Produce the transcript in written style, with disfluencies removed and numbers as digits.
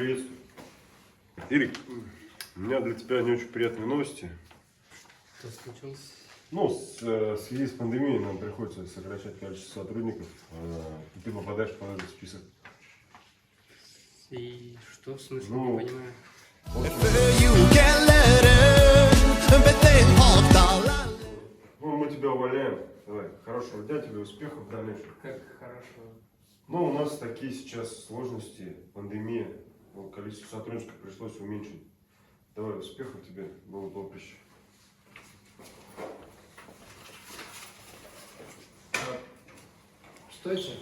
приветствую. Ирик, у меня для тебя не очень приятные новости. Что случилось? Ну, в связи с пандемией нам приходится сокращать количество сотрудников. И ты попадаешь под этот список. И что в смысле, Ну, не понимаю. Ну, мы тебя увольняем. Давай, хорошего дня тебе, успехов в дальнейшем. Как хорошо. Ну, у нас такие сейчас сложности, пандемия. Вот, количество сотрудников пришлось уменьшить. Давай, успехов тебе, новое поприще. Стойте.